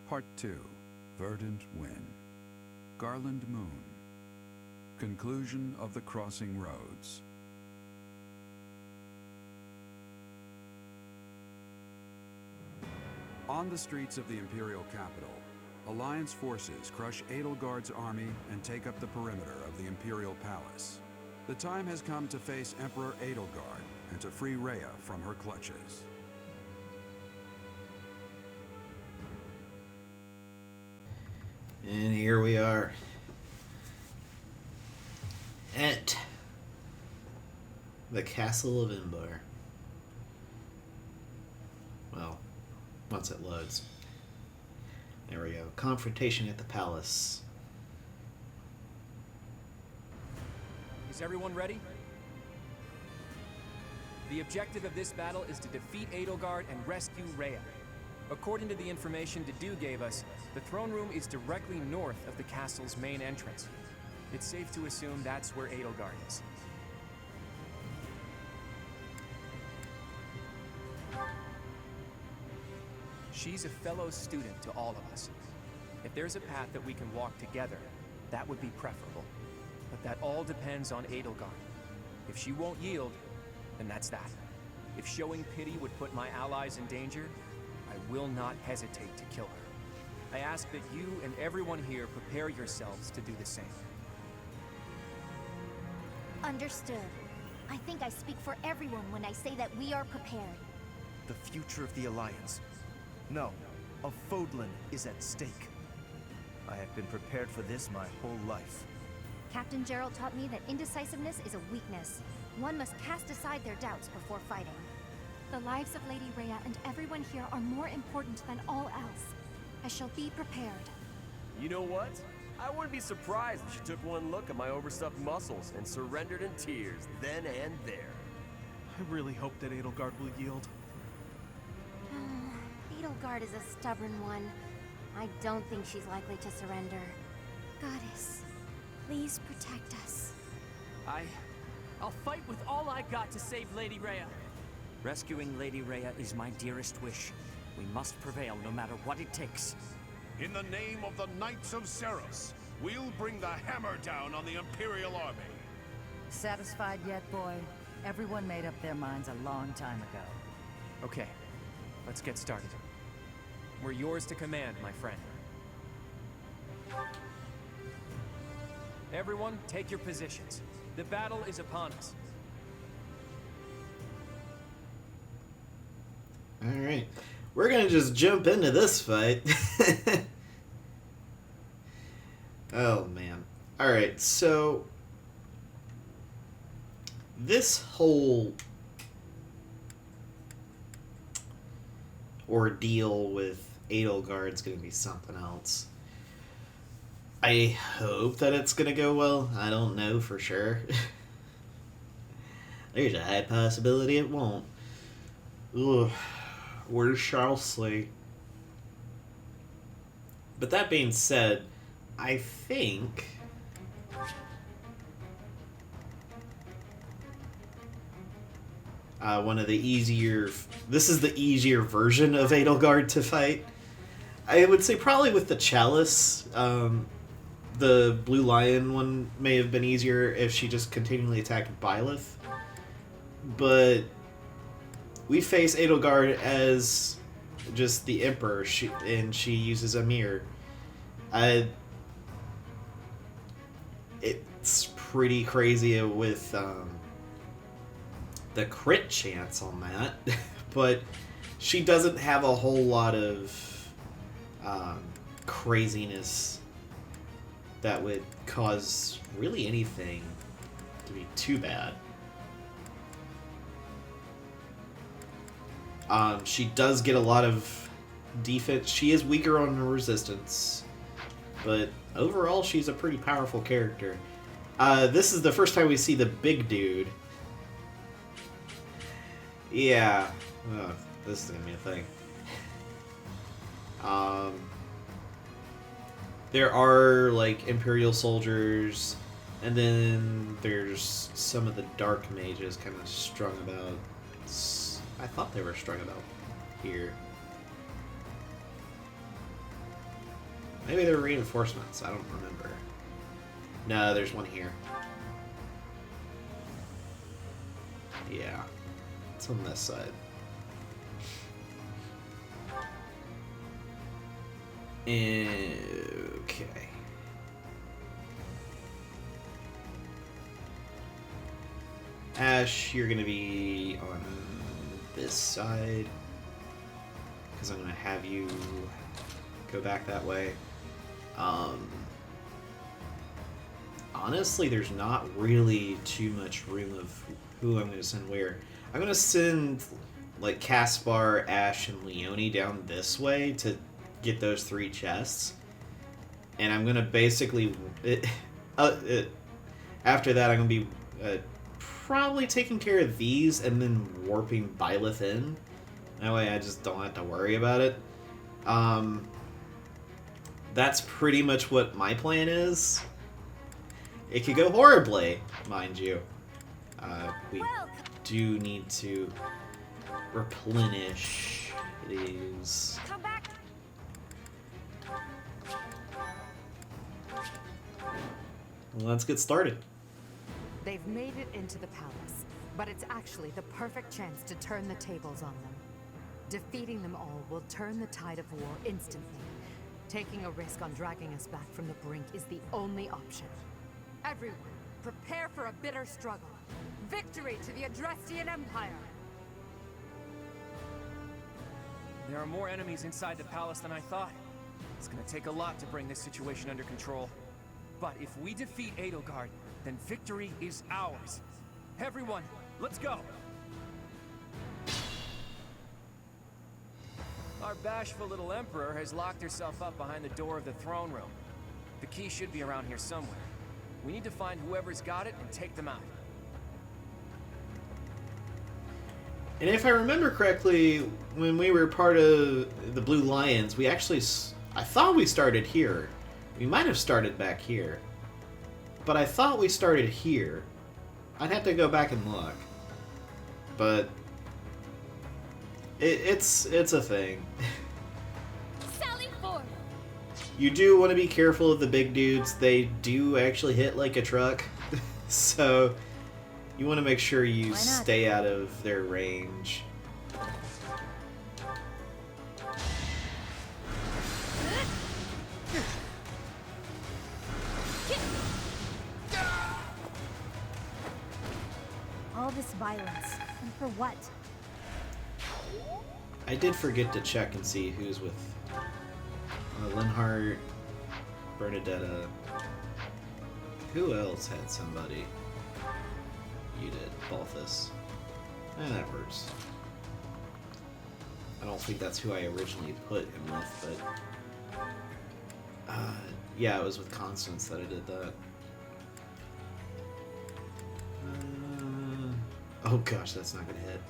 Part 2. Verdant Wind. Garland Moon. Conclusion of the Crossing Roads. On the streets of the Imperial capital, Alliance forces crush Edelgard's army and take up the perimeter of the Imperial Palace. The time has come to face Emperor Edelgard and to free Rhea from her clutches. And here we are at the Castle of Imbar. Well, once it loads. There we go. Confrontation at the palace. Is everyone ready? The objective of this battle is to defeat Edelgard and rescue Rhea. According to the information Dedu gave us, the throne room is directly north of the castle's main entrance. It's safe to assume that's where Edelgard is. She's a fellow student to all of us. If there's a path that we can walk together, that would be preferable. But that all depends on Edelgard. If she won't yield, then that's that. If showing pity would put my allies in danger, I will not hesitate to kill her. I ask that you and everyone here prepare yourselves to do the same. Understood. I think I speak for everyone when I say that we are prepared. The future of the Alliance. No, of Fodlan is at stake. I have been prepared for this my whole life. Captain Gerald taught me that indecisiveness is a weakness. One must cast aside their doubts before fighting. The lives of Lady Rhea and everyone here are more important than all else. I shall be prepared. You know what? I wouldn't be surprised if she took one look at my overstuffed muscles and surrendered in tears then and there. I really hope that Edelgard will yield. Edelgard is a stubborn one. I don't think she's likely to surrender. Goddess, please protect us. I'll fight with all I got to save Lady Rhea. Rescuing Lady Rhea is my dearest wish. We must prevail no matter what it takes. In the name of the Knights of Seros, we'll bring the hammer down on the Imperial Army. Satisfied yet, boy? Everyone made up their minds a long time ago. Okay, let's get started. We're yours to command, my friend. Everyone, take your positions. The battle is upon us. Alright. We're gonna just jump into this fight. Oh, man. Alright, so... this whole... ordeal with Edelgard's gonna be something else. I hope that it's gonna go well. I don't know for sure. There's a high possibility it won't. Ugh. Where's Charlesley? But that being said, I think... one of the easier... This is the easier version of Edelgard to fight. I would say probably with the Chalice. The Blue Lion one may have been easier if she just continually attacked Byleth. But we face Edelgard as just the Emperor, and she uses a mirror. It's pretty crazy with the crit chance on that, but she doesn't have a whole lot of craziness that would cause really anything to be too bad. She does get a lot of defense. She is weaker on her resistance, but overall she's a pretty powerful character. This is the first time we see the big dude. Yeah. Oh, this is gonna be a thing. There are, like, Imperial soldiers, and then there's some of the Dark Mages kind of strung about. I thought they were strung about here. Maybe they're reinforcements. I don't remember. No, there's one here. Yeah. It's on this side. Okay. Ash, you're gonna be on this side. Because I'm gonna have you go back that way. Honestly, there's not really too much room of who I'm going to send where. I'm going to send, like, Caspar, Ash, and Leone down this way to get those 3 chests. And I'm going to basically... after that, I'm going to be probably taking care of these and then warping Byleth in. That way I just don't have to worry about it. That's pretty much what my plan is. It could go horribly, mind you. We do need to replenish these. Come back. Let's get started. They've made it into the palace, but it's actually the perfect chance to turn the tables on them. Defeating them all will turn the tide of war instantly. Taking a risk on dragging us back from the brink is the only option. Everyone, prepare for a bitter struggle. Victory to the Adrestian Empire! There are more enemies inside the palace than I thought. It's gonna take a lot to bring this situation under control. But if we defeat Edelgard, then victory is ours. Everyone, let's go! Our bashful little emperor has locked herself up behind the door of the throne room. The key should be around here somewhere. We need to find whoever's got it and take them out. And if I remember correctly, when we were part of the Blue Lions, we actually... I thought we started here. We might have started back here. But I thought we started here. I'd have to go back and look. But... It's a thing. Sally forth. You do want to be careful of the big dudes. They do actually hit like a truck. So you want to make sure you stay out of their range. All this violence, and for what? I did forget to check and see who's with Linhardt, Bernadetta. Who else had somebody? You did. Balthus. That works. I don't think that's who I originally put him with, but... yeah, it was with Constance that I did that. Oh gosh, that's not gonna hit.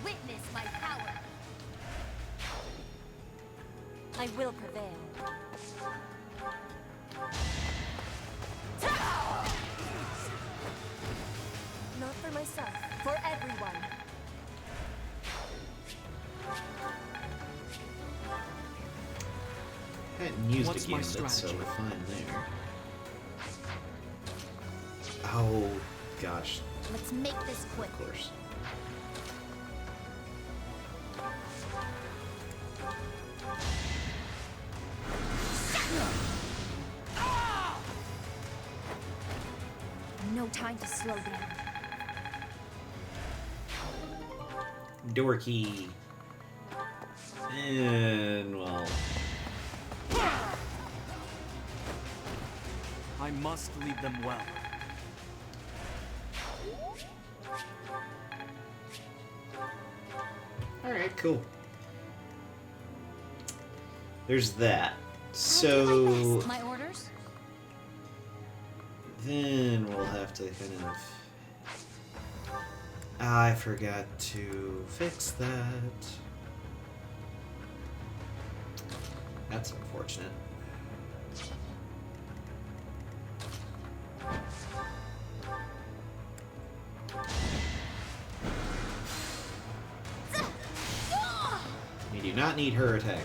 Witness my power. I will prevail. Not for myself, for everyone. Hadn't used What's my a gambit, so strategy? we're fine there. Oh gosh, Let's make this quick. of course. No time to slow down. Dorky. And, well... I must lead them well. Alright, cool. There's that. So... My orders? Then we'll have to kind of... I forgot to fix that. That's unfortunate. do not need her attacking.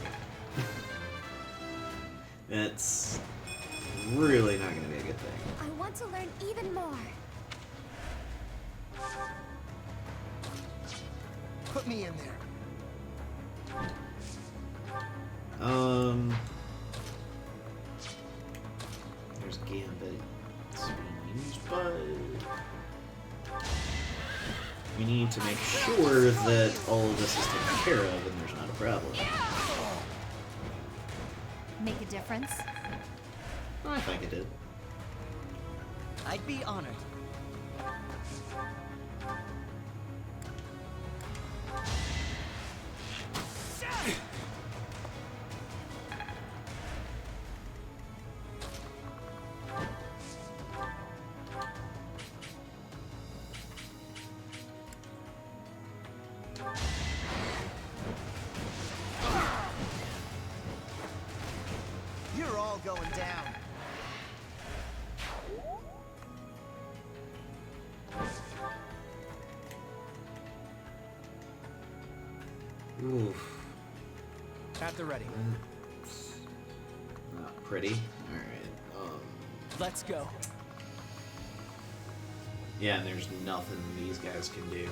That's really not going to be a good thing. I want to learn even more. Put me in there. There's Gambit. It's being used, but we need to make sure that all of this is taken care of and there's not a problem. Make a difference? I think it did. I'd be honored. You're all going down. Oof. At the ready. That's not pretty. Alright. Let's go. Yeah, and there's nothing these guys can do.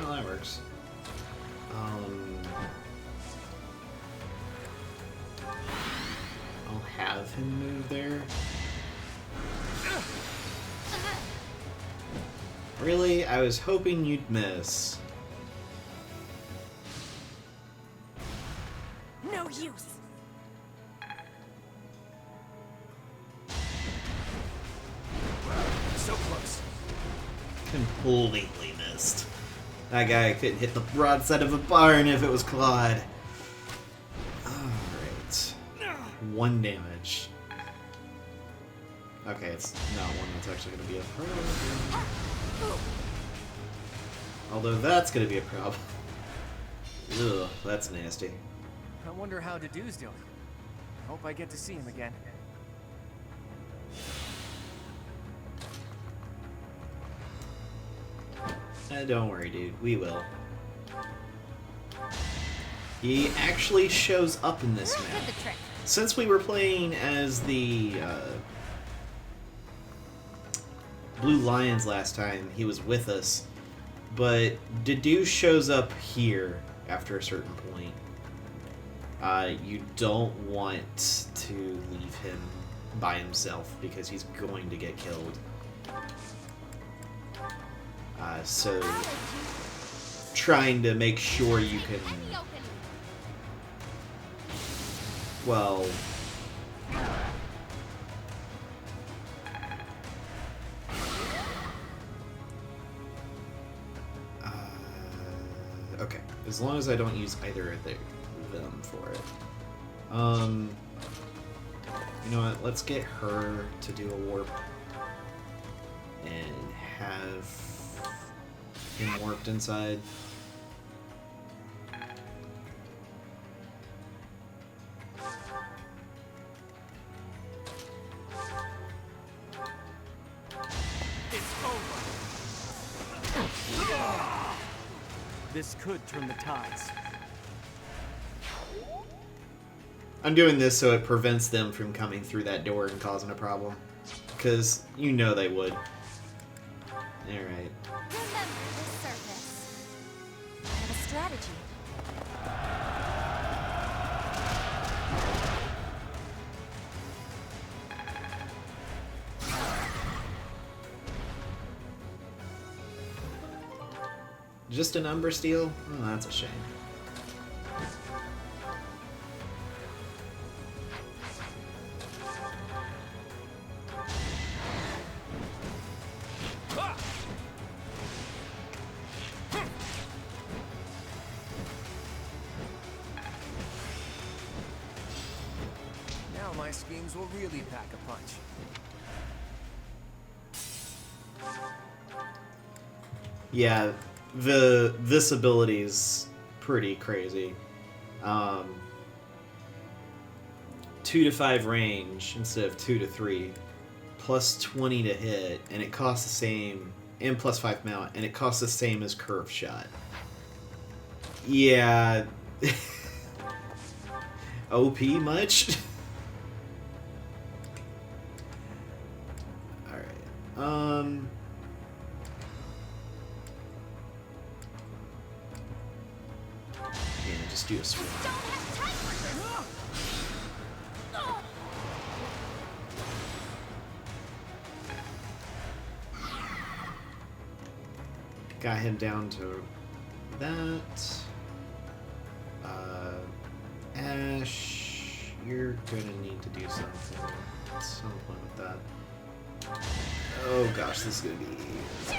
Well, that works. I'll have him move there. Really? I was hoping you'd miss. No use. So close. Completely missed. That guy couldn't hit the broadside of a barn if it was Claude. Alright. 1 damage. Okay, it's not one that's actually going to be a problem. Although that's going to be a problem. Ugh, that's nasty. I wonder how Dedue's doing. Hope I get to see him again. Don't worry, dude. We will. He actually shows up in this Did map. the trick. Since we were playing as the Blue Lions last time, he was with us. But Dedue shows up here after a certain point. You don't want to leave him by himself because he's going to get killed. So trying to make sure you can, well, okay, as long as I don't use either of them for it. You know what, let's get her to do a warp and have him warped inside. This could turn the tides. I'm doing this so it prevents them from coming through that door and causing a problem. Because you know they would. Alright. Remember this surface. I have a strategy. Just an Umber Steel? Oh, that's a shame. Now my schemes will really pack a punch. Yeah, this ability is pretty crazy. 2 to 5 range instead of 2 to 3, plus 20 to hit, and it costs the same, and plus 5 mount, and it costs the same as curve shot. Yeah. OP much? Alright. Yeah, just do a swing. Got him down to that. Ash, you're gonna need to do something at some point with that. Oh gosh, this is gonna be a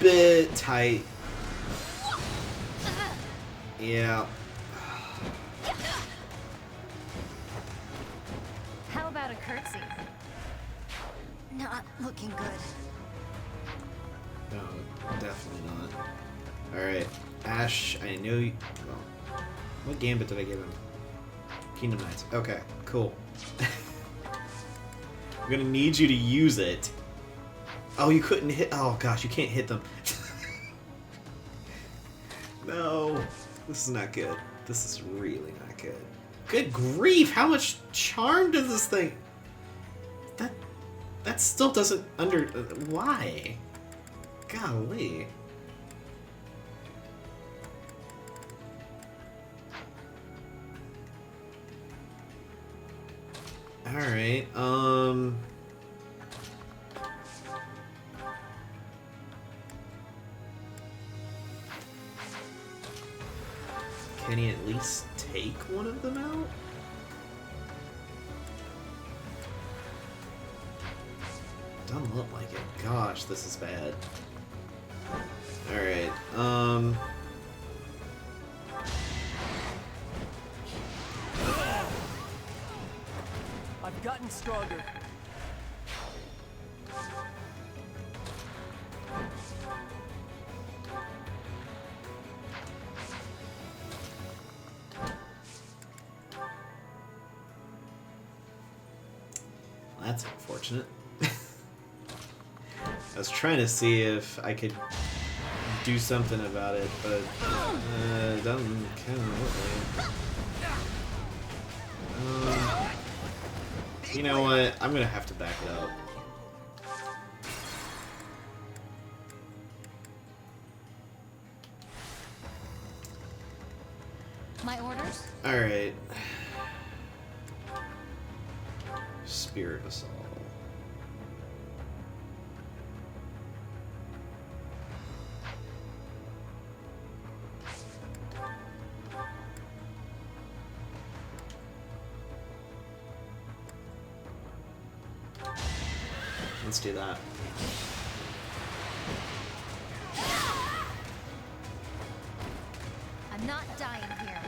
bit tight. Yeah. How about a curtsy? Not looking good. No, definitely not. Alright, Ash, I know you... Well, what gambit did I give him? Kingdom Knights. Okay, cool. I'm gonna need you to use it. Oh, you couldn't hit... Oh gosh, you can't hit them. No. This is not good. This is really not good. Good grief, how much charm does this thing... That still doesn't why? Golly. Alright, can he at least take one of them out? Doesn't look like it. Gosh, this is bad. Alright, I've gotten stronger. That's unfortunate. I was trying to see if I could do something about it, but it doesn't kind of look like it. You know what? I'm gonna have to back it up. My orders? Alright. Spirit Assault. Let's do that. I'm not dying here.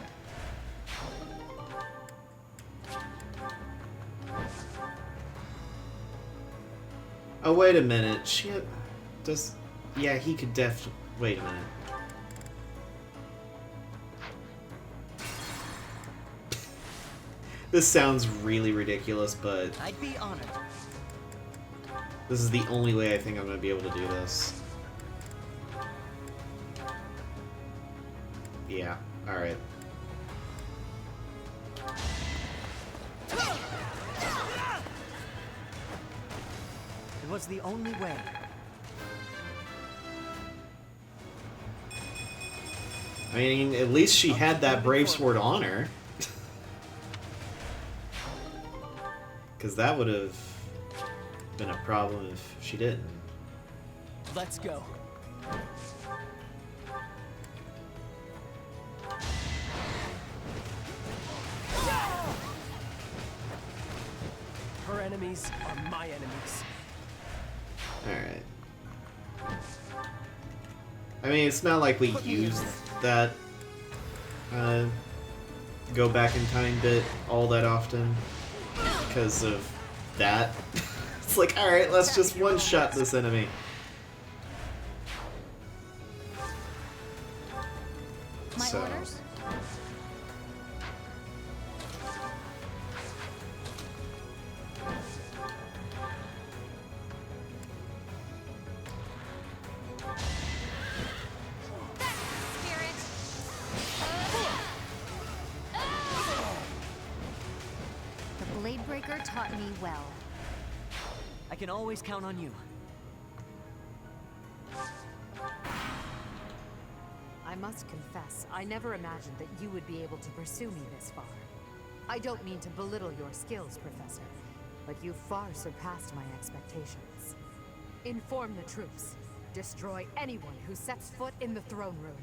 Oh, wait a minute. Shit. Does... Yeah, he could wait a minute. This sounds really ridiculous, but... I'd be honored. This is the only way I think I'm going to be able to do this. Yeah, alright. It was the only way. I mean, at least she had that Brave Sword on her. Because that would have been a problem if she didn't. Let's go. Her enemies are my enemies. Alright. I mean, it's not like we used that go back in time bit all that often because of that. It's like, alright, let's just one-shot this enemy. My orders? well. I can always count on you. I must confess, I never imagined that you would be able to pursue me this far. I don't mean to belittle your skills, Professor, but you far surpassed my expectations. Inform the troops. Destroy anyone who sets foot in the throne room.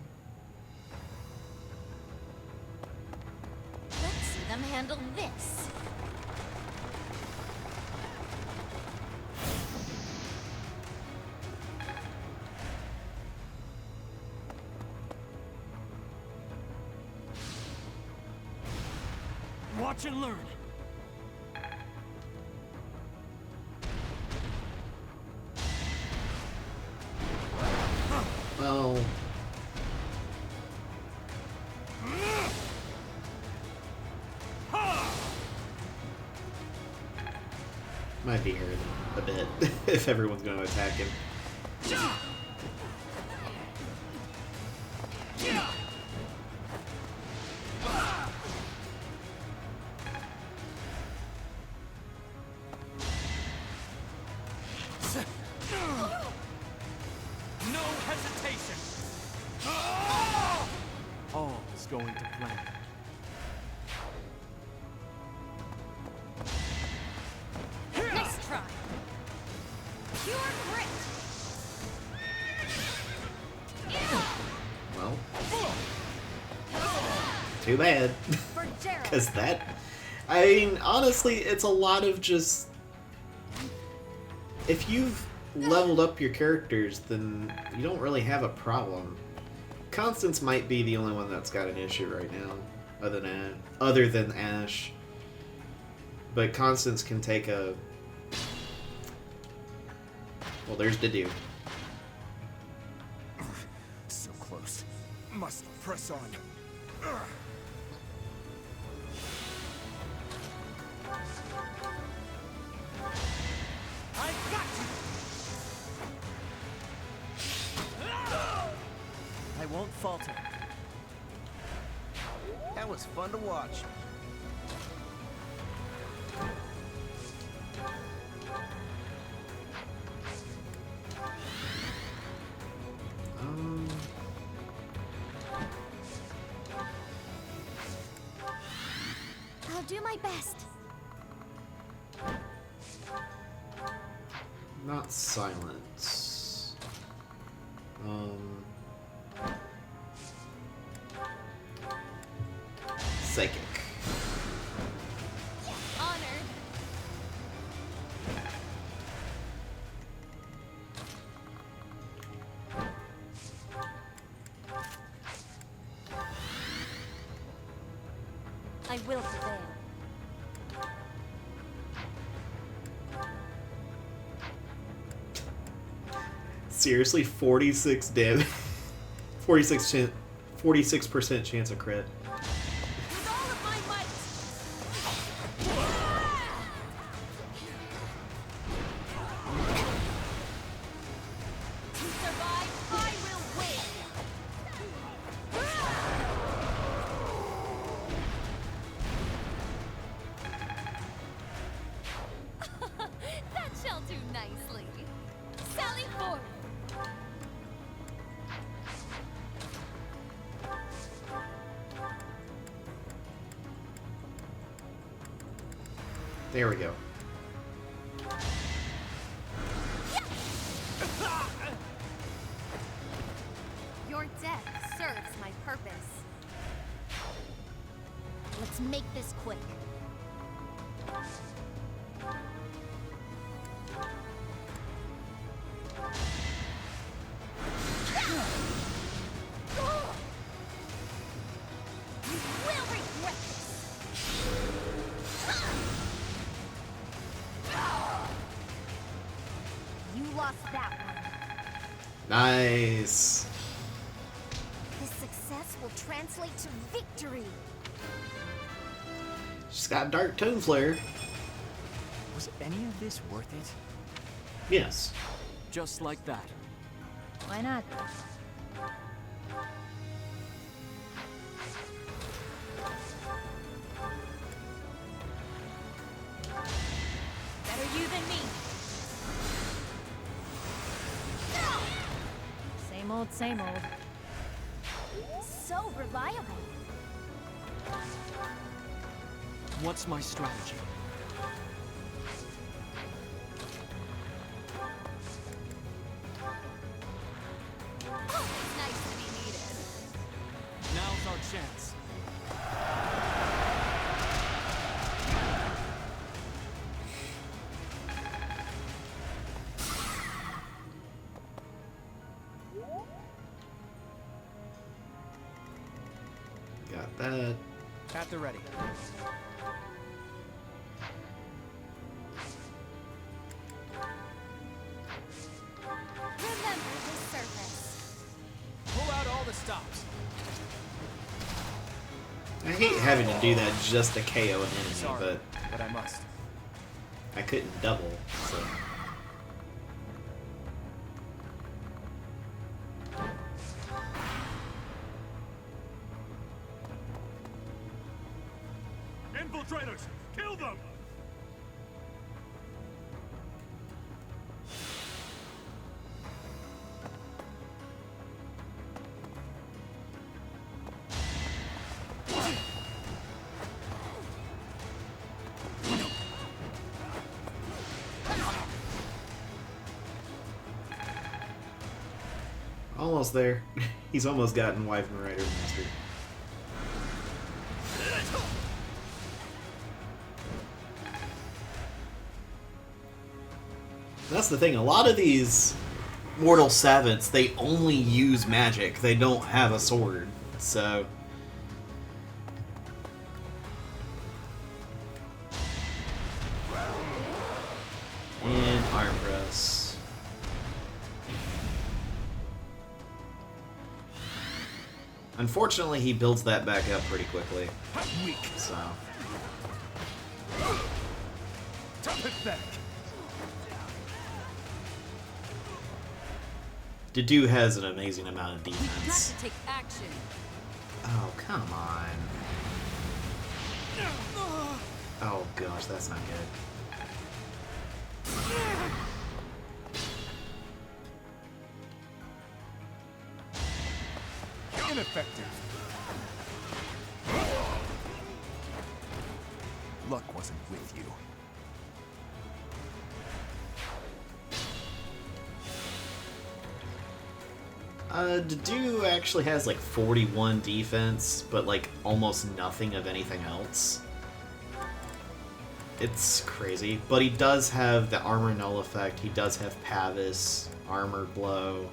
Let's see them handle this. Watch and learn. Well, might be hurt a bit if everyone's going to attack him. No hesitation. All's going to plan. Nice try. Pure grit. Well, too bad. For Gerald. Because that... I mean, honestly, it's a lot of just... If you've leveled up your characters, then you don't really have a problem. Constance might be the only one that's got an issue right now, other than Ash. But Constance can take a... Well, there's Dedue. So close. Must press on. I got you. I won't falter. That was fun to watch. I'll do my best. Not silence. Psychic. Honored. I will prevail. Seriously, 46 damage. 46% chance of crit. With all of my might. To survive, I will win. That shall do nicely. Sally forth. There we go. Your death serves my purpose. Let's make this quick. You will regret this. You lost that one. Nice. This success will translate to victory. She's got Dark Tone Flare. Was any of this worth it? Yes. Just like that. Why not? Better you than me. Same old, same old. So reliable. What's my strategy? It's nice to be needed. Now's our chance. Got that. At the ready. Remember the surface. Pull out all the stops. I hate having to do that just to KO an enemy, Sorry, but I must. I couldn't double, so. Infiltrators! Kill them! Almost there. He's almost gotten Wyvern Rider Master. That's the thing, a lot of these mortal savants, they only use magic. They don't have a sword, so... And arm press. Unfortunately, he builds that back up pretty quickly. Weak. So... Top it back. Dedue has an amazing amount of We've got defense. to take action. Oh, come on. Oh gosh, that's not good. Ineffective. Luck wasn't with you. Dedue actually has like 41 defense, but like almost nothing of anything else. It's crazy, but he does have the armor null effect. He does have Pavis, armor blow.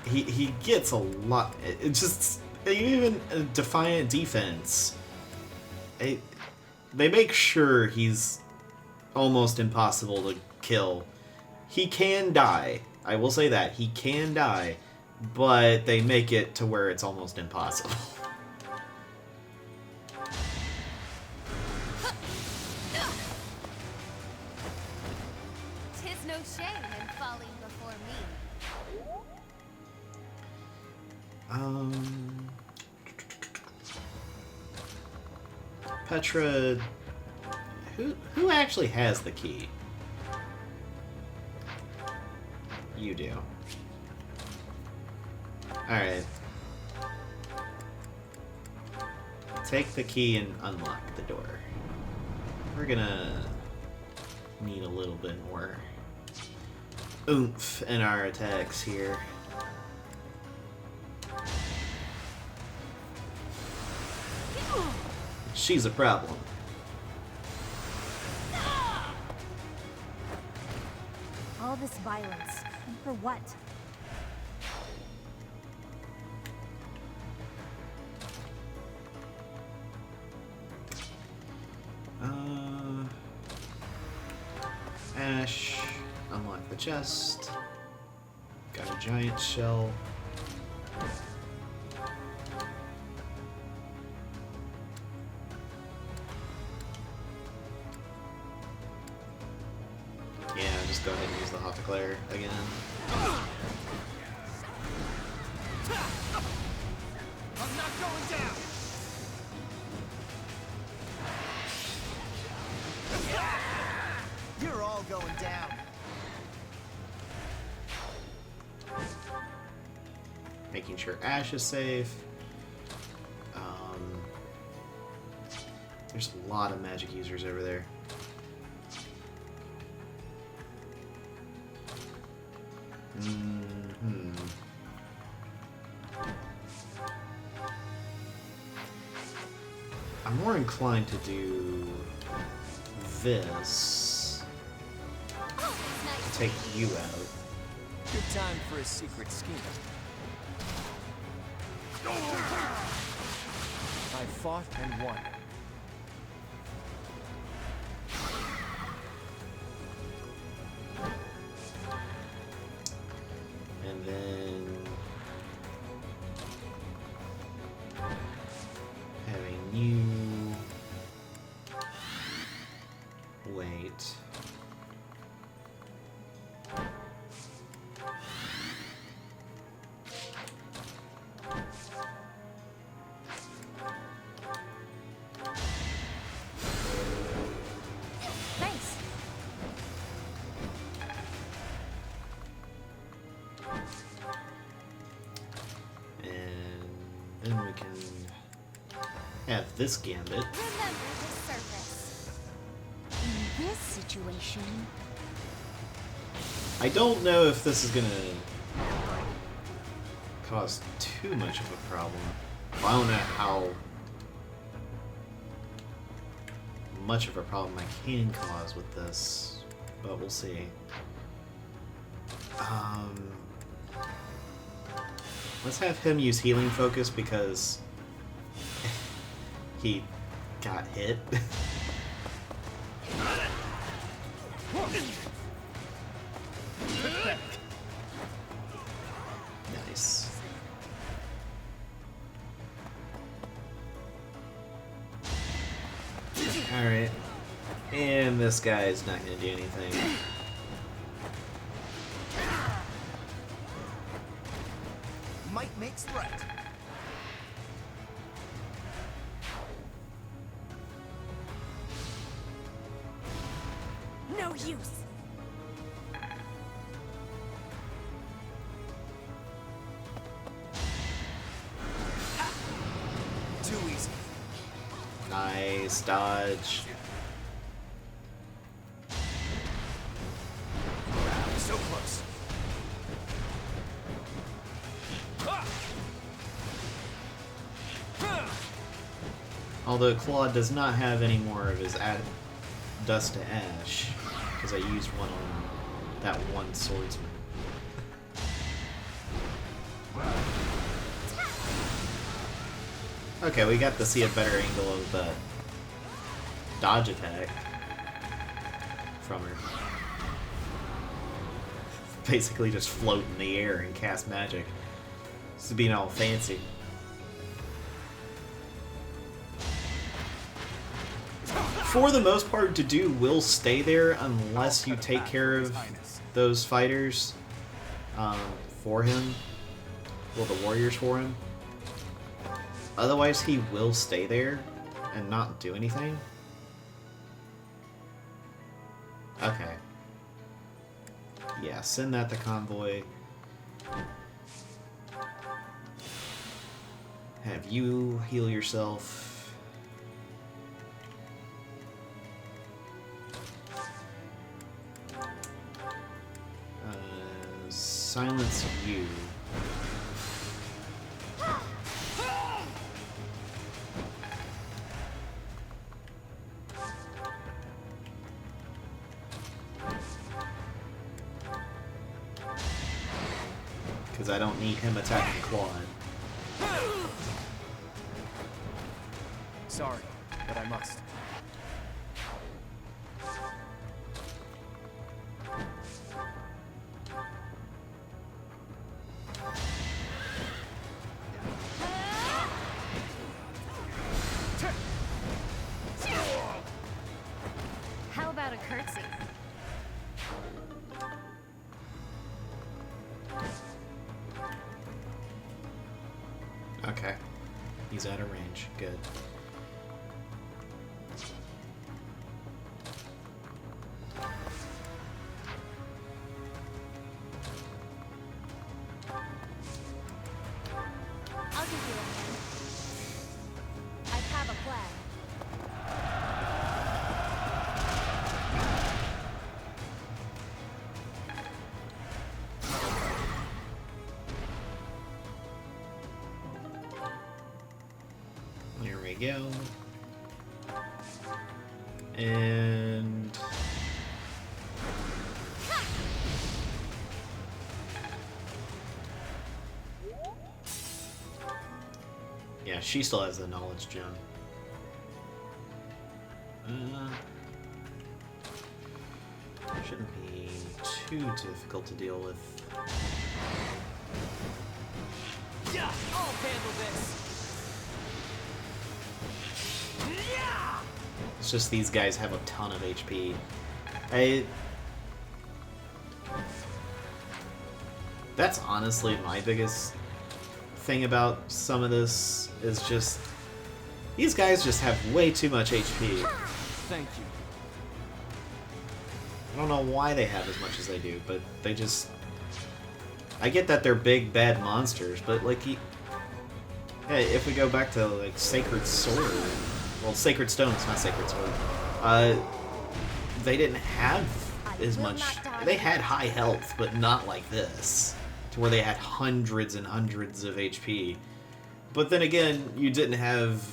He gets a lot. It's just even defiant defense. They make sure he's almost impossible to kill. He can die. I will say that he can die, but they make it to where it's almost impossible. Tis no shame in falling before me. Petra, who actually has the key? You do. Alright. Take the key and unlock the door. We're gonna need a little bit more oomph in our attacks here. She's a problem. All this violence, and for what? Ash, unlock the chest. Got a giant shell. Yeah, just go ahead and use the Hot Declare again. I'm not going down. You're all going Making sure Ash is safe. There's a lot of magic users over there. I'm more inclined to do this to take you out. Good time for a secret scheme. I fought and won. And then having you wait. Thanks. And then we can have this gambit. Remember this surface. In this situation, I don't know if this is gonna cause too much of a problem. I don't know how much of a problem I can cause with this, but we'll see. Let's have him use healing focus because he got hit. Nice. Alright. And this guy is not going to do anything. Might makes right. no use. Too easy. Nice dodge. So close. Although Claude does not have any more of his Dust to Ash, because I used one on that one swordsman. Okay, we got to see a better angle of the dodge attack from her. Basically just float in the air and cast magic. This is being all fancy. For the most part, Dedue will stay there unless you take care of those fighters for him. Well, the warriors for him. Otherwise, he will stay there and not do anything. Okay. Yeah, send that to Convoy. Have you heal yourself. Silence you. Because I don't need him attacking Claude. Sorry, but I must. How about a curtsy? Okay. He's out of range. Good. you go. And... yeah, she still has the knowledge gem. Shouldn't be too difficult to deal with. Yeah, I'll handle this. Yeah. It's just these guys have a ton of HP. That's honestly my biggest thing about some of this, is just these guys just have way too much HP. Thank you. I don't know why they have as much as they do, but they just... I get that they're big, bad monsters, but, like, hey, if we go back to, like, Sacred Sword... well, Sacred Stones, not Sacred Sword. They didn't have as much... they had high health, but not like this. To where they had hundreds and hundreds of HP. But then again, you didn't have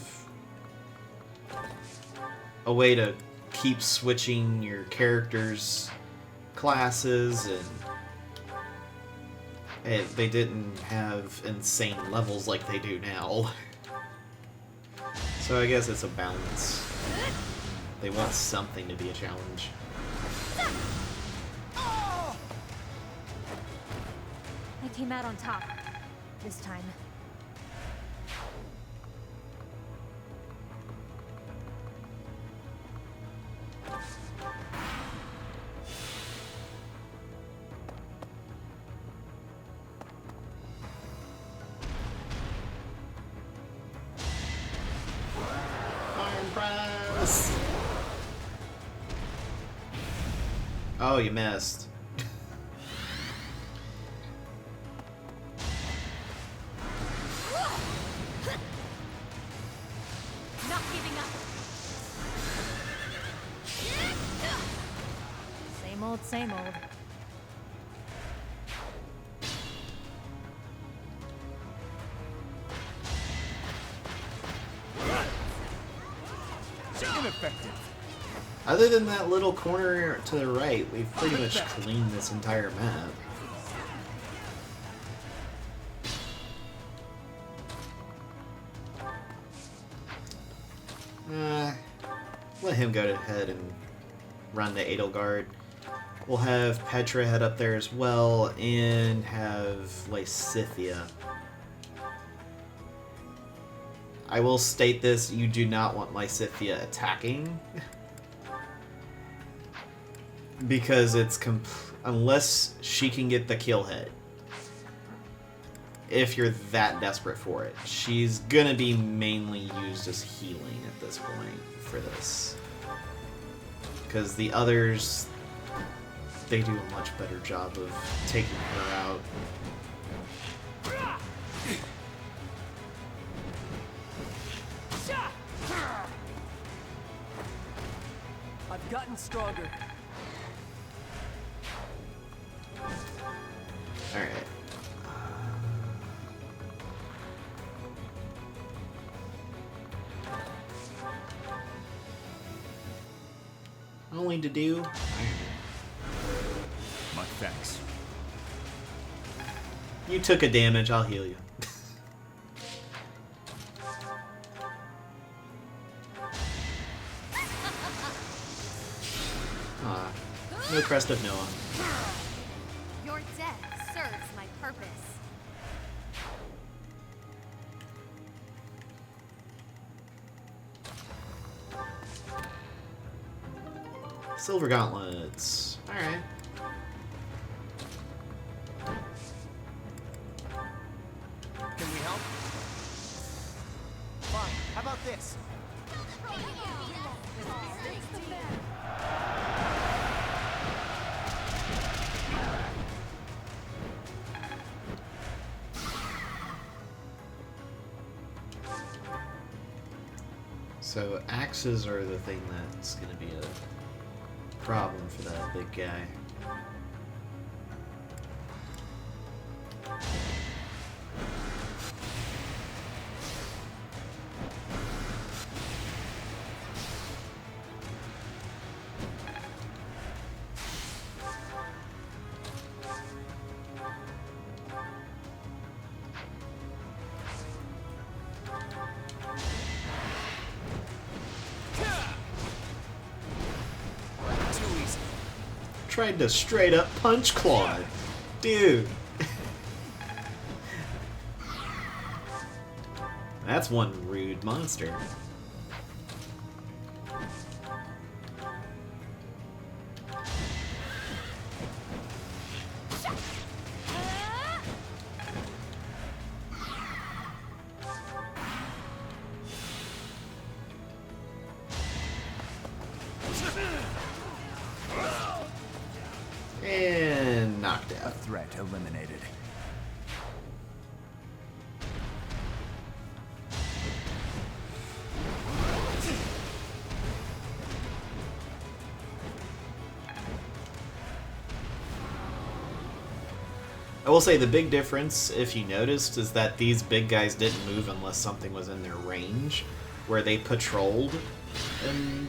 a way to keep switching your characters' classes, and they didn't have insane levels like they do now. So I guess it's a balance. They want something to be a challenge. I came out on top. This time. Oh, you missed. Not giving up. Same old, same old. Ineffective. Other than that little corner to the right, we've pretty much cleaned this entire map. Let him go ahead and run to Edelgard. We'll have Petra head up there as well, and have Lysithea. I will state this, you do not want Lysithea attacking. Because it's unless she can get the kill hit. If you're that desperate for it. She's gonna be mainly used as healing at this point for this. Because the others, they do a much better job of taking her out. I've gotten stronger. Alright. Only to do... My thanks. You took a damage, I'll heal you. No Crest of Noah. Your death serves my purpose. Silver Gauntlets. Alright. Can we help? Fine. How about this? So axes are the thing that's going to be a problem for that big guy. tried to straight up punch Claude. Dude. That's one rude monster. And knocked out. Threat eliminated. I will say the big difference, if you noticed, is that these big guys didn't move unless something was in their range, where they patrolled in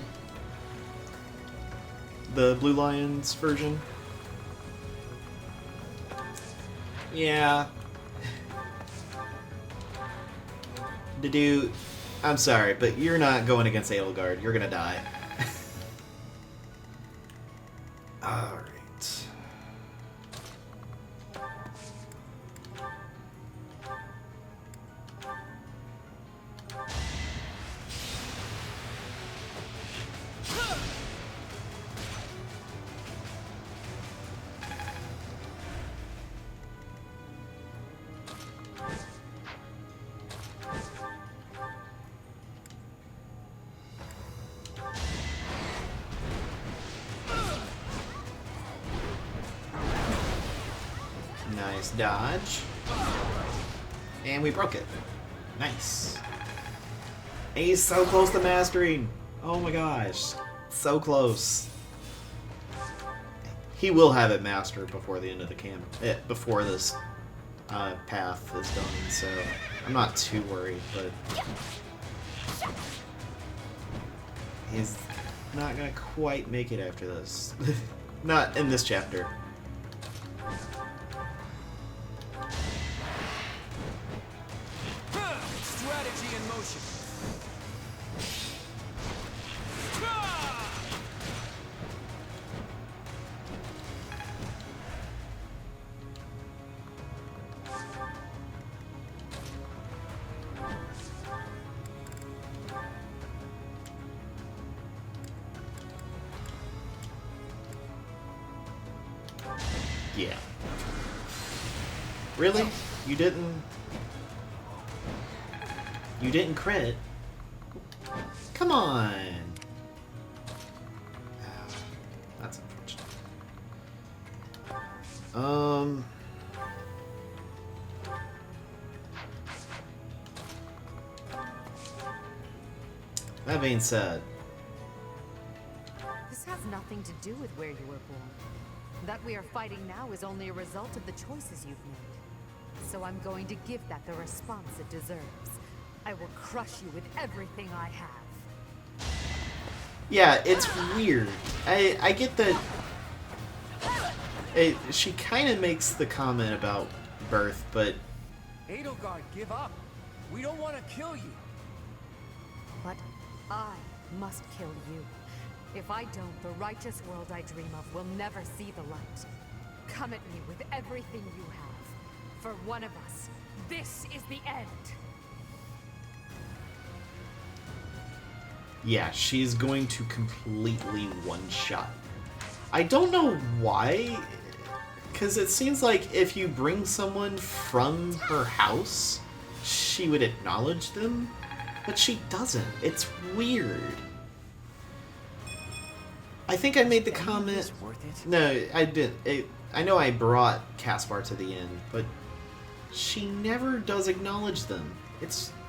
the Blue Lions version. Yeah. The dude, I'm sorry, but you're not going against Edelgard. You're gonna die. Alright. Nice dodge. And we broke it. Nice. He's so close to mastering. Oh my gosh. So close. He will have it mastered before the end of the before this path is done, so I'm not too worried, but he's not gonna quite make it after this. Not in this chapter. Strategy in motion. Yeah. Really? You didn't crit? Come on! That's unfortunate. That being said, This has nothing to do with where you were born. That we are fighting now is only a result of the choices you've made. So I'm going to give that the response it deserves. I will crush you with everything I have. yeah, it's weird. I get that she kind of makes the comment about birth, but Edelgard, give up. We don't want to kill you. But I must kill you. If I don't, the righteous world I dream of will never see the light. Come at me with everything you have. For one of us, this is the end. yeah, she's going to completely one-shot. I don't know why, because it seems like if you bring someone from her house, she would acknowledge them, but she doesn't. It's weird. I think I made the comment... No, I didn't. I know I brought Caspar to the end, but she never does acknowledge them.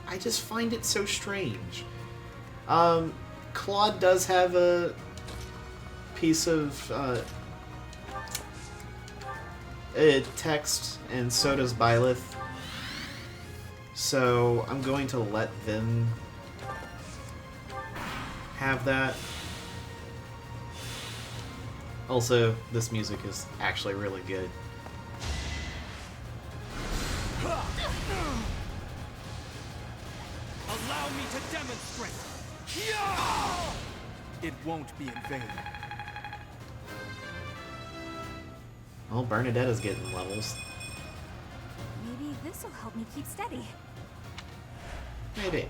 I just find it so strange. Claude does have a piece of text, and so does Byleth. So I'm going to let them have that. Also, this music is actually really good. Allow me to demonstrate. It won't be in vain. Well, Bernadetta's getting levels. Maybe this'll help me keep steady. Maybe.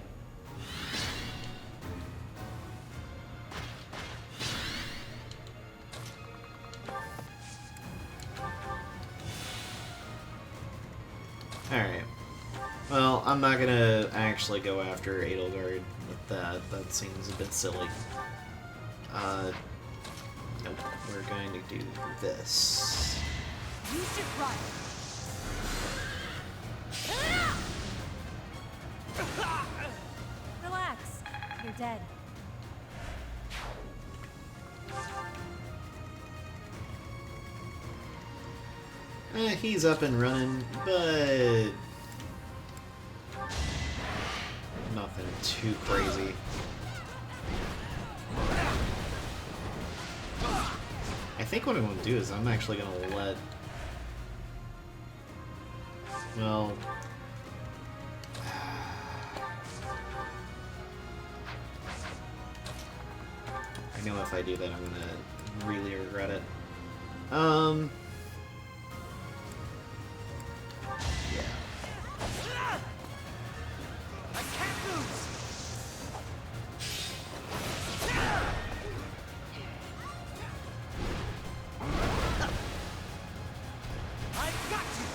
Alright. Well, I'm not gonna actually go after Edelgard with that. That seems a bit silly. Nope. We're going to do this. You should run. Relax. You're dead. He's up and running, but nothing too crazy. I think what I'm going to do is I'm actually going to let... Well... I know if I do that I'm going to really regret it. Yeah. I can't lose. I got you.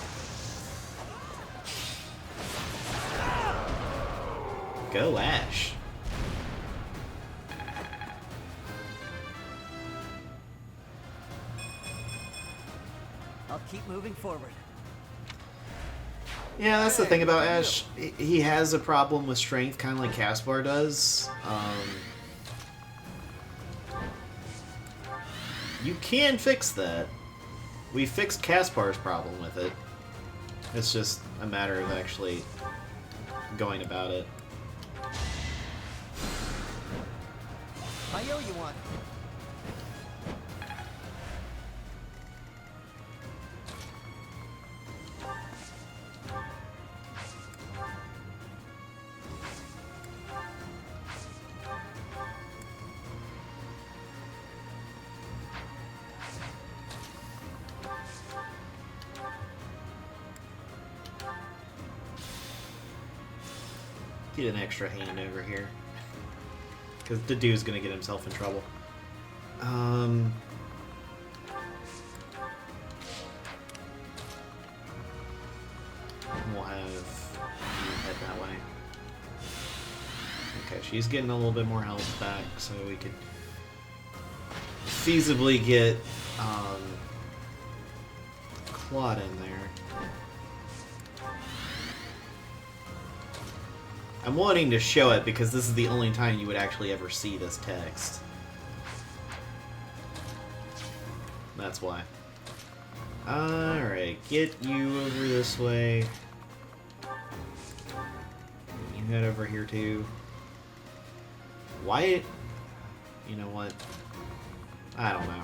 Go Ash. I'll keep moving forward. Yeah, that's the thing about Ash. He has a problem with strength, kind of like Caspar does. You can fix that. We fixed Caspar's problem with it. It's just a matter of actually going about it. I owe you one. Get an extra hand over here. Because the dude's gonna get himself in trouble. We'll have you head that way. Okay, she's getting a little bit more health back, so we could feasibly get Claude in there. I'm wanting to show it because this is the only time you would actually ever see this text. That's why. Alright, get you over this way. You head over here too. Why? You know what? I don't know.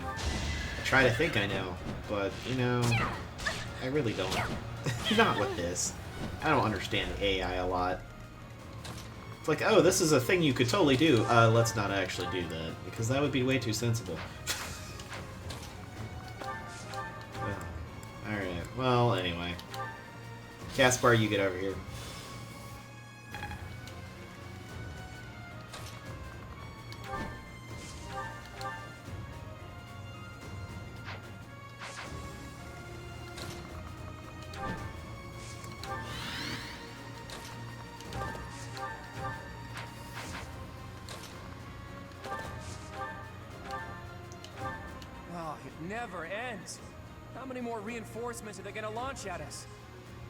I try to think I know, but, you know, I really don't. Not with this. I don't understand AI a lot. It's like, oh, this is a thing you could totally do. Let's not actually do that, because that would be way too sensible. Alright, well, anyway. Caspar, you get over here. Never ends. How many more reinforcements are they gonna launch at us?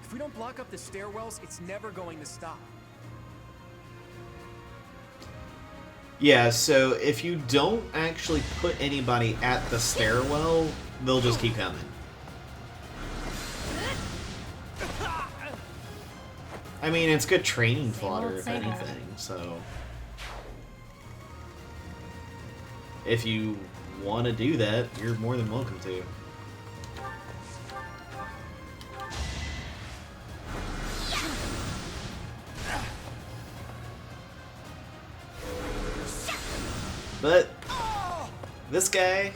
If we don't block up the stairwells, it's never going to stop. Yeah, so if you don't actually put anybody at the stairwell, they'll just keep coming. I mean, it's good training fodder, if anything, so... If you want to do that, you're more than welcome to. But this guy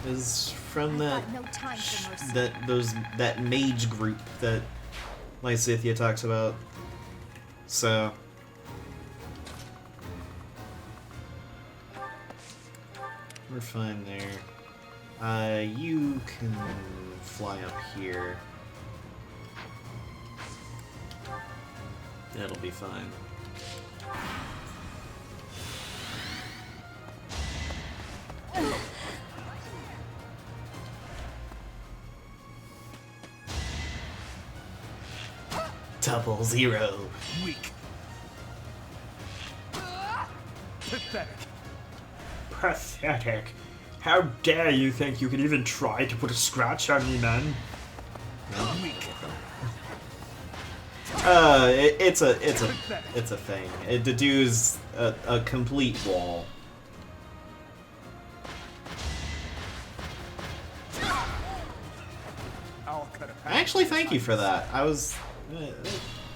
is from I've got no time for mercy. that mage group that Lysithea talks about. So we're fine there. You can fly up here. That'll be fine. Double zero. Weak. Pathetic. Pathetic. How dare you think you could even try to put a scratch on me, man? Weak. It's a thing. The dude's a complete wall. Actually, thank you for that. I was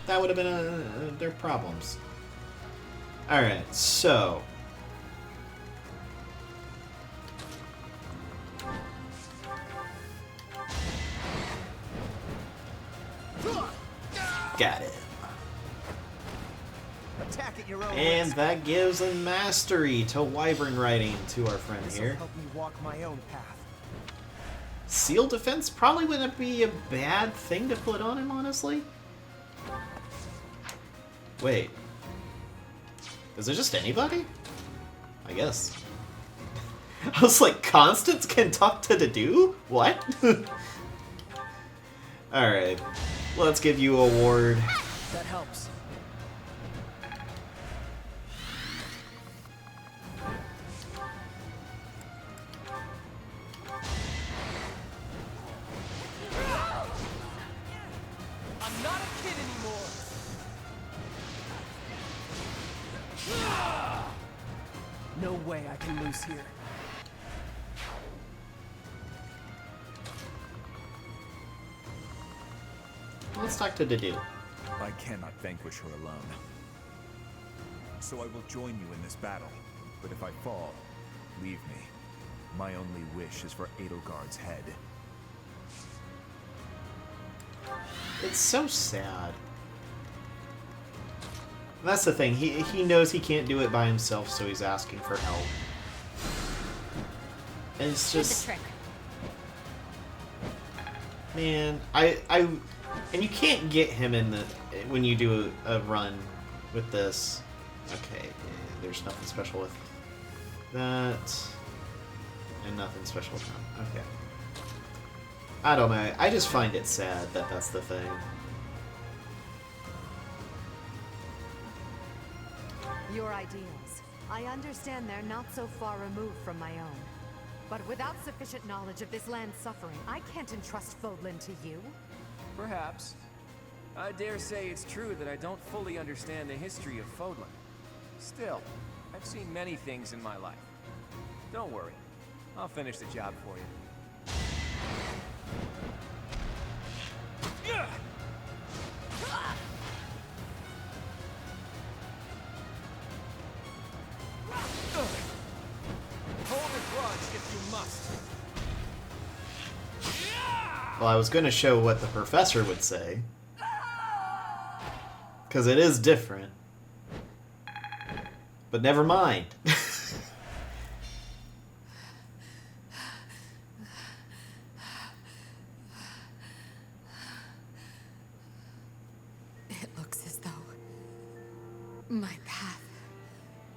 that would have been their problems. All right, so got it. Attack at your own And risk. that gives a mastery to wyvern riding to our friend This'll here. help me walk my own path. Seal defense probably wouldn't be a bad thing to put on him, honestly. Wait. Is it just anybody? I guess. I was like, Constance can talk to the dude? What? Alright. Let's give you a ward. That helps. I'm not a kid anymore. No way I can lose here. Let's talk to the dude. I cannot vanquish her alone. So I will join you in this battle. But if I fall, leave me. My only wish is for Edelgard's head. It's so sad. That's the thing. He knows he can't do it by himself, so he's asking for help. And it's Here's just, the trick. man, and you can't get him in the when you do a run with this. Okay, there's nothing special with that, and nothing special with that. Okay. I don't know. I just find it sad that that's the thing. Your ideals. I understand they're not so far removed from my own. But without sufficient knowledge of this land's suffering, I can't entrust Fodlan to you. Perhaps. I dare say it's true that I don't fully understand the history of Fodlan. Still, I've seen many things in my life. Don't worry. I'll finish the job for you. Hold a grudge if you must. Well, I was going to show what the professor would say. Because it is different. But never mind. It looks as though my path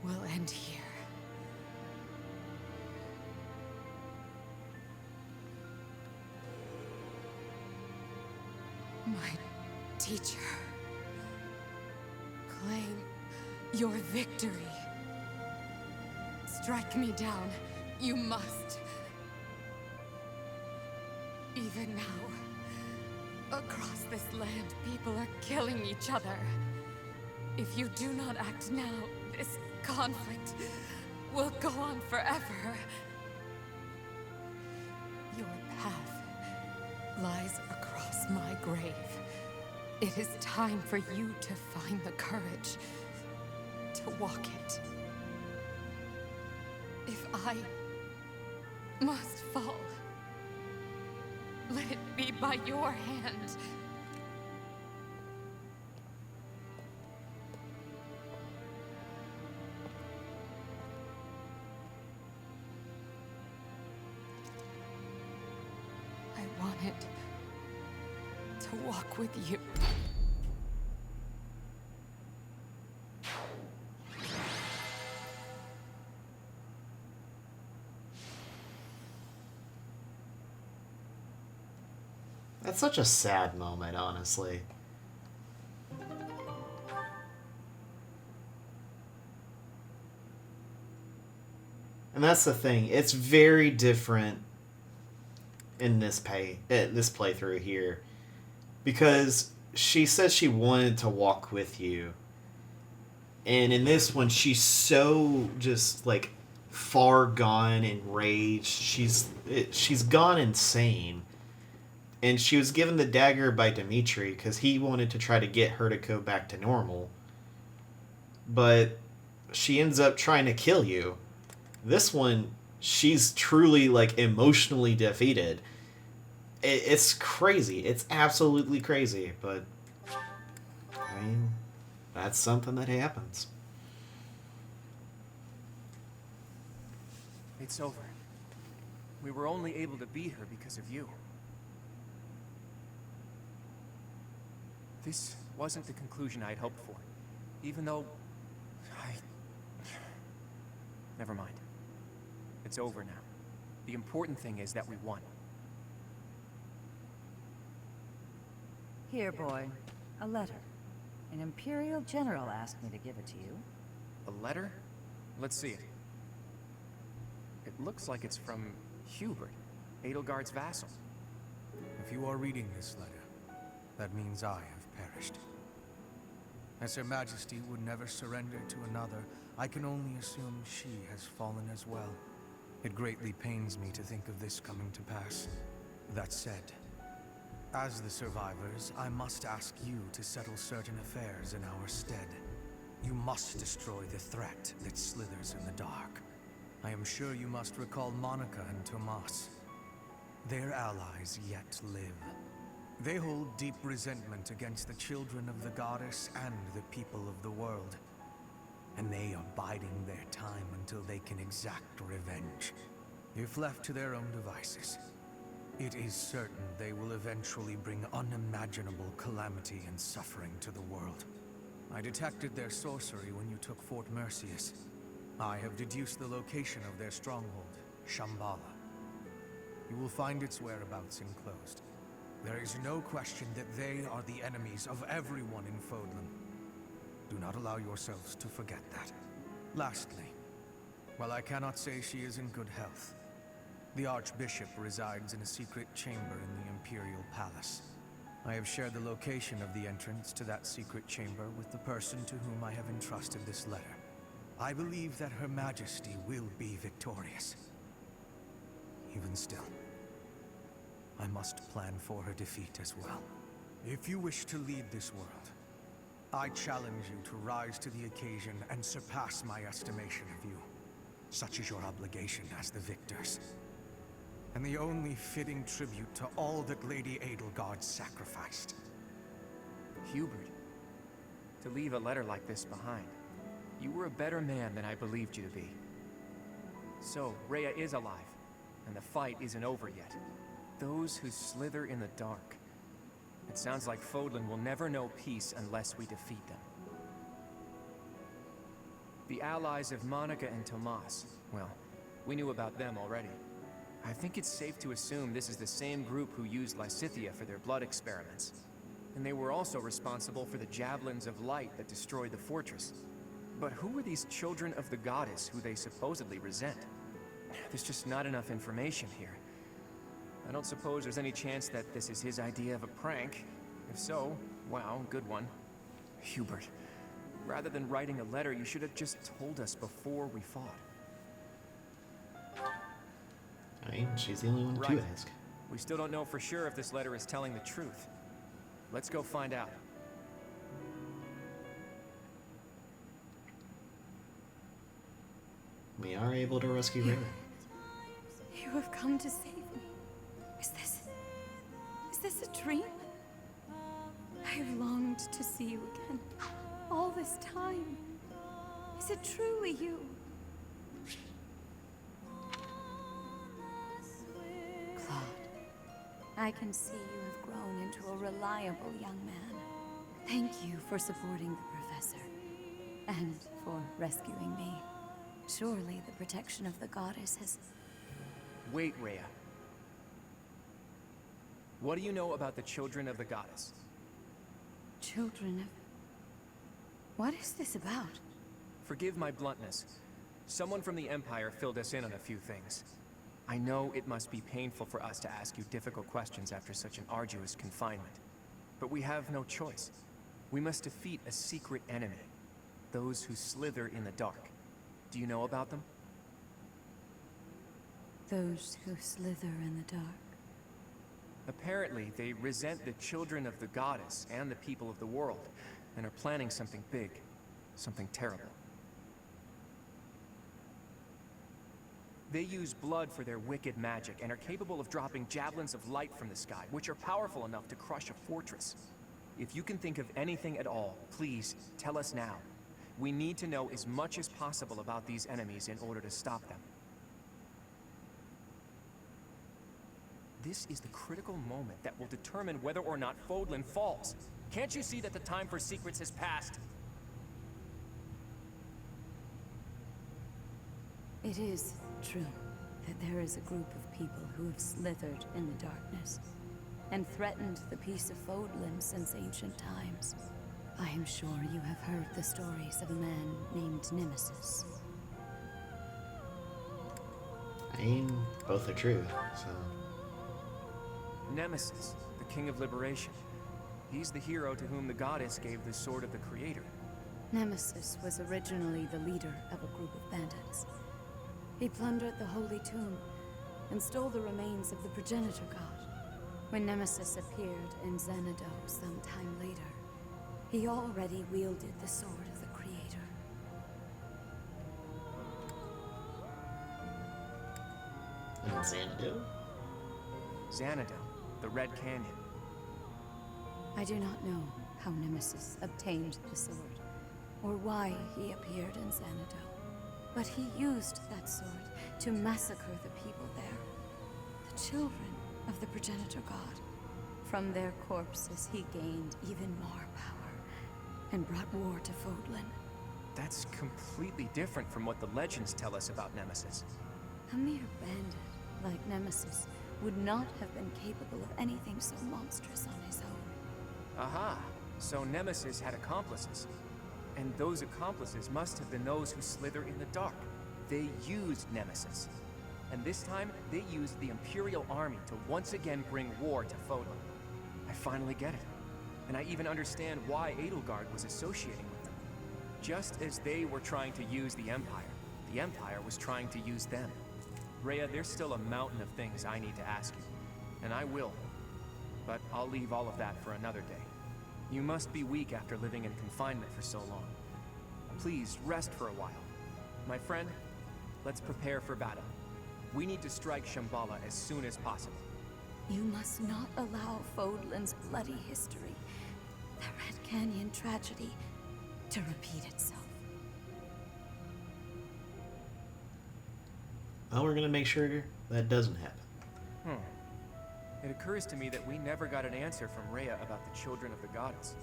will end here. My teacher, claim your victory. Strike me down, you must. Even now, across this land, people are killing each other. If you do not act now, this conflict will go on forever. Your path lies across my grave. It is time for you to find the courage to walk it. If I must fall. Let it be by your hand. I wanted to walk with you. That's such a sad moment, honestly. And that's the thing. It's very different in this playthrough here, because she says she wanted to walk with you, and in this one she's so just like far gone, enraged. She's gone insane. And she was given the dagger by Dimitri because he wanted to try to get her to go back to normal. But she ends up trying to kill you. This one, she's truly, like, emotionally defeated. It's crazy. It's absolutely crazy. But, I mean, that's something that happens. It's over. We were only able to beat her because of you. This wasn't the conclusion I had hoped for, even though Never mind. It's over now. The important thing is that we won. Here, boy. A letter. An Imperial General asked me to give it to you. A letter? Let's see it. It looks like it's from Hubert, Edelgard's vassal. If you are reading this letter, that means I have perished. As Her Majesty would never surrender to another, I can only assume she has fallen as well. It greatly pains me to think of this coming to pass. That said, as the survivors, I must ask you to settle certain affairs in our stead. You must destroy the threat that slithers in the dark. I am sure you must recall Monica and Tomas. Their allies yet live. They hold deep resentment against the children of the goddess and the people of the world. And they are biding their time until they can exact revenge. If left to their own devices, it is certain they will eventually bring unimaginable calamity and suffering to the world. I detected their sorcery when you took Fort Mercius. I have deduced the location of their stronghold, Shambhala. You will find its whereabouts enclosed. There is no question that they are the enemies of everyone in Fodlan. Do not allow yourselves to forget that. Lastly, while I cannot say she is in good health, the Archbishop resides in a secret chamber in the Imperial Palace. I have shared the location of the entrance to that secret chamber with the person to whom I have entrusted this letter. I believe that Her Majesty will be victorious. Even still, I must plan for her defeat as well. If you wish to lead this world, I challenge you to rise to the occasion and surpass my estimation of you. Such is your obligation as the victors. And the only fitting tribute to all that Lady Edelgard sacrificed. Hubert, to leave a letter like this behind. You were a better man than I believed you to be. So, Rhea is alive, and the fight isn't over yet. Those who slither in the dark. It sounds like Fodlan will never know peace unless we defeat them. The allies of Monica and Tomas, well, we knew about them already. I think it's safe to assume this is the same group who used Lysithea for their blood experiments. And they were also responsible for the javelins of light that destroyed the fortress. But who are these children of the goddess who they supposedly resent? There's just not enough information here. I don't suppose there's any chance that this is his idea of a prank. If so, wow, good one. Hubert, rather than writing a letter, you should have just told us before we fought. I mean, she's the only one Right. to ask. We still don't know for sure if this letter is telling the truth. Let's go find out. We are able to rescue Rhea. You have come to save me. Is this a dream? I have longed to see you again. All this time. Is it truly you? Claude, I can see you have grown into a reliable young man. Thank you for supporting the professor. And for rescuing me. Surely the protection of the goddess has... Wait, Rhea. What do you know about the children of the goddess? Children of... What is this about? Forgive my bluntness. Someone from the Empire filled us in on a few things. I know it must be painful for us to ask you difficult questions after such an arduous confinement. But we have no choice. We must defeat a secret enemy. Those who slither in the dark. Do you know about them? Those who slither in the dark. Apparently, they resent the children of the goddess and the people of the world, and are planning something big, something terrible. They use blood for their wicked magic, and are capable of dropping javelins of light from the sky, which are powerful enough to crush a fortress. If you can think of anything at all, please, tell us now. We need to know as much as possible about these enemies in order to stop them. This is the critical moment that will determine whether or not Fodlan falls. Can't you see that the time for secrets has passed? It is true that there is a group of people who have slithered in the darkness and threatened the peace of Fodlan since ancient times. I am sure you have heard the stories of a man named Nemesis. I mean, both are true, so... Nemesis, the King of Liberation. He's the hero to whom the goddess gave the Sword of the Creator. Nemesis was originally the leader of a group of bandits. He plundered the Holy Tomb and stole the remains of the progenitor god. When Nemesis appeared in Xanadu some time later, he already wielded the Sword of the Creator. And Xanadu? Xanadu, the Red Canyon. I do not know how Nemesis obtained the sword, or why he appeared in Xanadu. But he used that sword to massacre the people there, the children of the progenitor god. From their corpses he gained even more power, and brought war to Fodlan. That's completely different from what the legends tell us about Nemesis. A mere bandit like Nemesis would not have been capable of anything so monstrous on his own. Aha! So Nemesis had accomplices. And those accomplices must have been those who slither in the dark. They used Nemesis. And this time, they used the Imperial Army to once again bring war to Fodlan. I finally get it. And I even understand why Edelgard was associating with them. Just as they were trying to use the Empire was trying to use them. Rhea, there's still a mountain of things I need to ask you. And I will. But I'll leave all of that for another day. You must be weak after living in confinement for so long. Please, rest for a while. My friend, let's prepare for battle. We need to strike Shambhala as soon as possible. You must not allow Fodlan's bloody history, the Red Canyon tragedy, to repeat itself. Well, we're gonna make sure that doesn't happen. It occurs to me that we never got an answer from Rhea about the children of the goddess.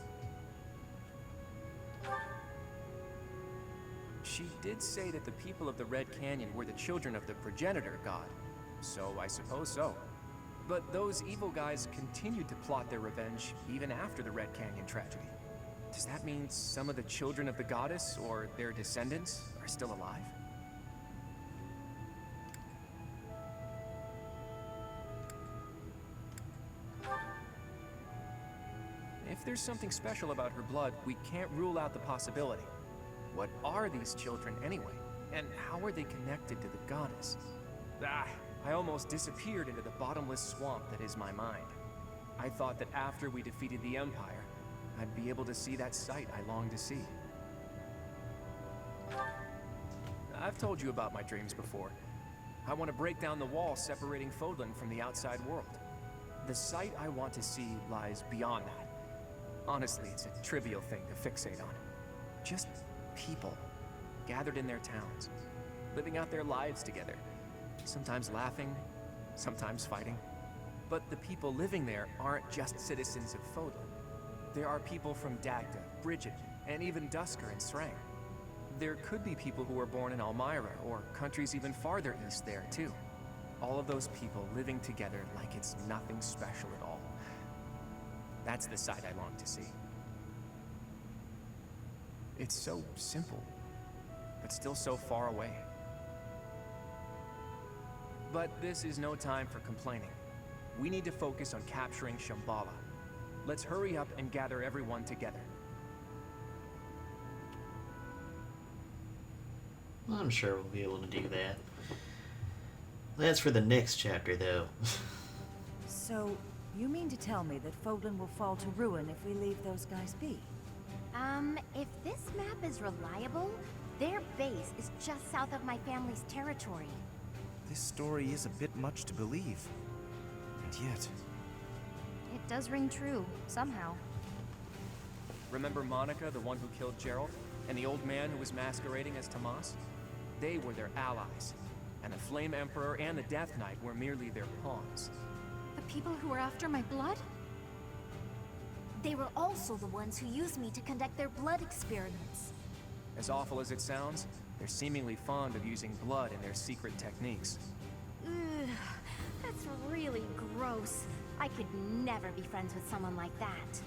She did say that the people of the Red Canyon were the children of the progenitor god, so I suppose so. But those evil guys continued to plot their revenge even after the Red Canyon tragedy. Does that mean some of the children of the goddess, or their descendants, are still alive? If there's something special about her blood, we can't rule out the possibility. What are these children anyway? And how are they connected to the goddess? I almost disappeared into the bottomless swamp that is my mind. I thought that after we defeated the Empire, I'd be able to see that sight I long to see. I've told you about my dreams before. I want to break down the wall separating Fodlan from the outside world. The sight I want to see lies beyond that. Honestly, it's a trivial thing to fixate on. Just people, gathered in their towns, living out their lives together. Sometimes laughing, sometimes fighting. But the people living there aren't just citizens of Fodlan. There are people from Dagda, Bridget, and even Dusker and Srang. There could be people who were born in Almyra, or countries even farther east there, too. All of those people living together like it's nothing special at all. That's the side I long to see. It's so simple, but still so far away. But this is no time for complaining. We need to focus on capturing Shambhala. Let's hurry up and gather everyone together. Well, I'm sure we'll be able to do that. That's for the next chapter, though. So, you mean to tell me that Fodlan will fall to ruin if we leave those guys be? If this map is reliable, their base is just south of my family's territory. This story is a bit much to believe. And yet... It does ring true, somehow. Remember Monica, the one who killed Gerald? And the old man who was masquerading as Tomas? They were their allies. And the Flame Emperor and the Death Knight were merely their pawns. The people who were after my blood? They were also the ones who used me to conduct their blood experiments. As awful as it sounds, they're seemingly fond of using blood in their secret techniques. Ugh, that's really gross. I could never be friends with someone like that.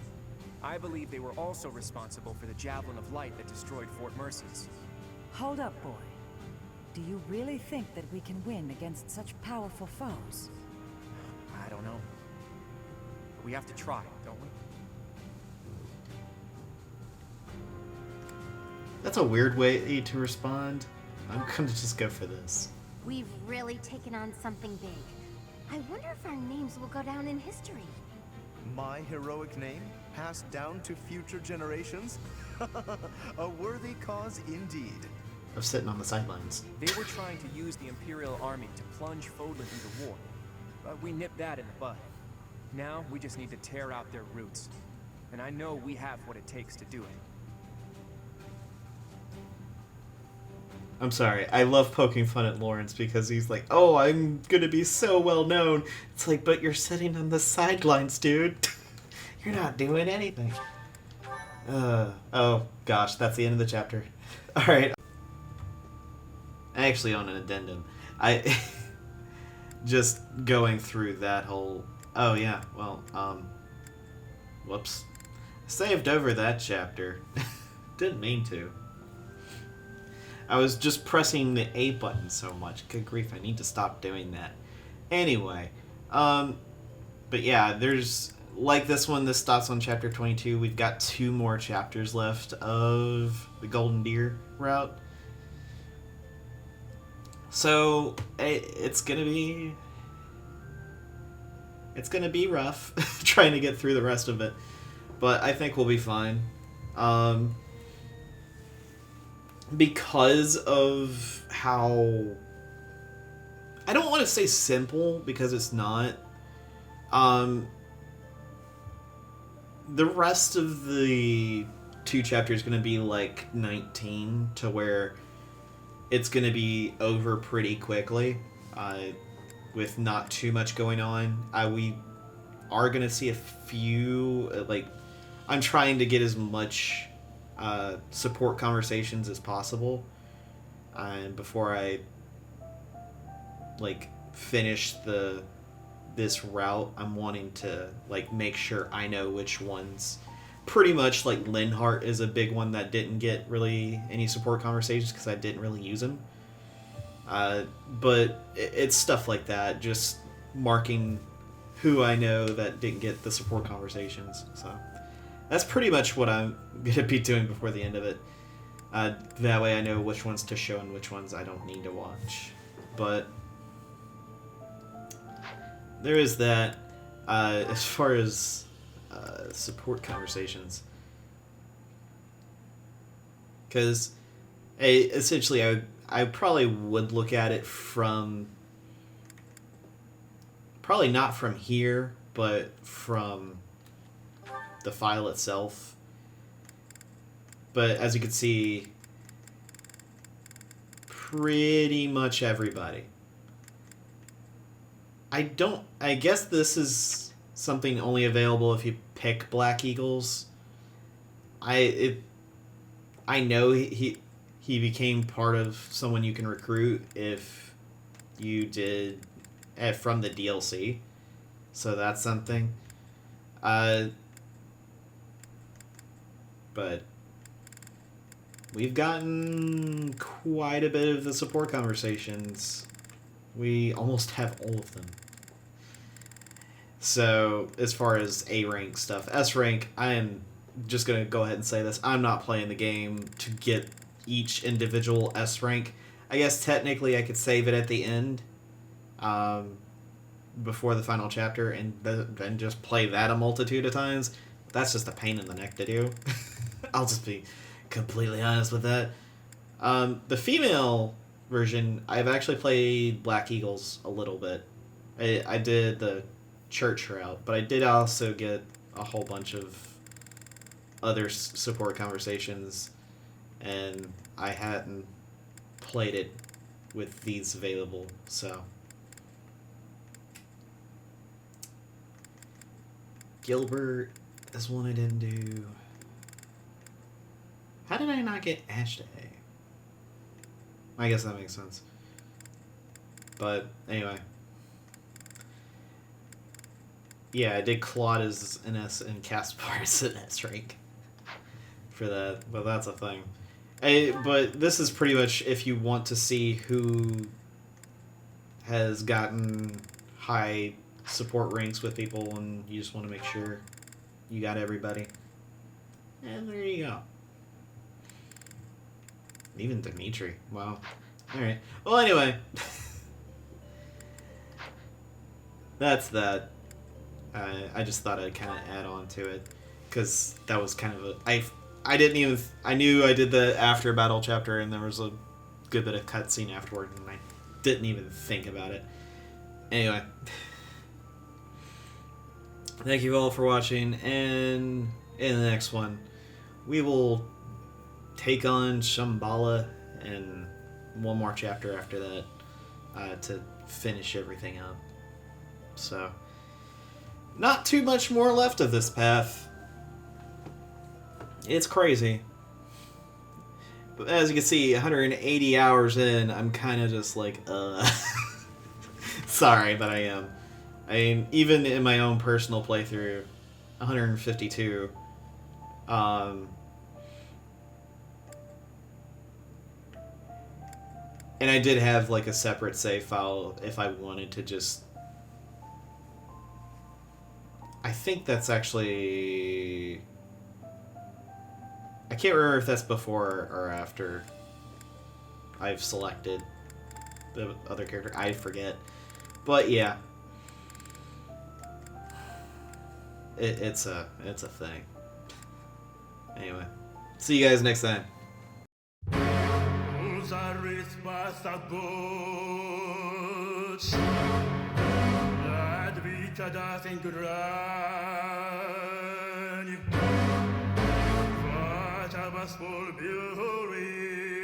I believe they were also responsible for the Javelin of Light that destroyed Fort Mercedes. Hold up, boy. Do you really think that we can win against such powerful foes? I don't know. But we have to try, don't we? That's a weird way to respond. I'm gonna just go for this. We've really taken on something big. I wonder if our names will go down in history. My heroic name passed down to future generations? A worthy cause indeed. Of sitting on the sidelines. They were trying to use the Imperial Army to plunge Fodlan into war. But we nipped that in the bud. Now we just need to tear out their roots. And I know we have what it takes to do it. I'm sorry, I love poking fun at Lawrence because he's like, oh, I'm gonna be so well known. It's like, but you're sitting on the sidelines, dude. You're not doing anything. Oh gosh, that's the end of the chapter. Alright. I actually own an addendum. I just going through that whole... Oh yeah, well, whoops. Saved over that chapter. Didn't mean to. I was just pressing the A button so much. Good grief, I need to stop doing that. Anyway, but yeah, there's, like this one, this stops on chapter 22. We've got 2 more chapters left of the Golden Deer route. So, it's gonna be rough trying to get through the rest of it. But I think we'll be fine. Because of how... I don't want to say simple, because it's not. The rest of the 2 chapters is going to be like 19, to where it's going to be over pretty quickly, with not too much going on. We are going to see a few, I'm trying to get as much support conversations as possible, and before I finish this route, I'm wanting to make sure I know which ones. Pretty much Linhart is a big one that didn't get really any support conversations because I didn't really use him, but it's stuff like that, just marking who I know that didn't get the support conversations. So that's pretty much what I'm going to be doing before the end of it. That way I know which ones to show and which ones I don't need to watch. But there is that. As far as support conversations. Because essentially I probably would look at it from Probably not from here, but from the file itself. But as you can see, pretty much everybody. I guess this is something only available if you pick Black Eagles. I know he became part of someone you can recruit if you did from the DLC. So that's something. But we've gotten quite a bit of the support conversations. We almost have all of them. So, as far as A rank stuff, S rank, I am just going to go ahead and say this. I'm not playing the game to get each individual S rank. I guess technically I could save it at the end, before the final chapter, and then just play that a multitude of times. That's just a pain in the neck to do. I'll just be completely honest with that. The female version, I've actually played Black Eagles a little bit. I did the church route, but I did also get a whole bunch of other support conversations, and I hadn't played it with these available, so. Gilbert is one I didn't do. How did I not get Ash to A? I guess that makes sense. But anyway. Yeah, I did Claude as an S and Caspar as an S rank for that, but that's a thing. But this is pretty much if you want to see who has gotten high support ranks with people and you just want to make sure you got everybody. And there you go. Even Dimitri. Wow. Alright. Well, anyway. That's that. I just thought I'd kind of add on to it. Because that was kind of a... I knew I did the after battle chapter and there was a good bit of cutscene afterward and I didn't even think about it. Anyway. Thank you all for watching, and in the next one, we will take on Shambhala and one more chapter after that to finish everything up. So, not too much more left of this path. It's crazy. But as you can see, 180 hours in, I'm kind of just like, sorry, but I am. I mean, even in my own personal playthrough, 152, and I did have like a separate save file if I wanted to just... I think that's actually... I can't remember if that's before or after I've selected the other character. I forget. But yeah. It's a thing. Anyway. See you guys next time. What a blissful beauty.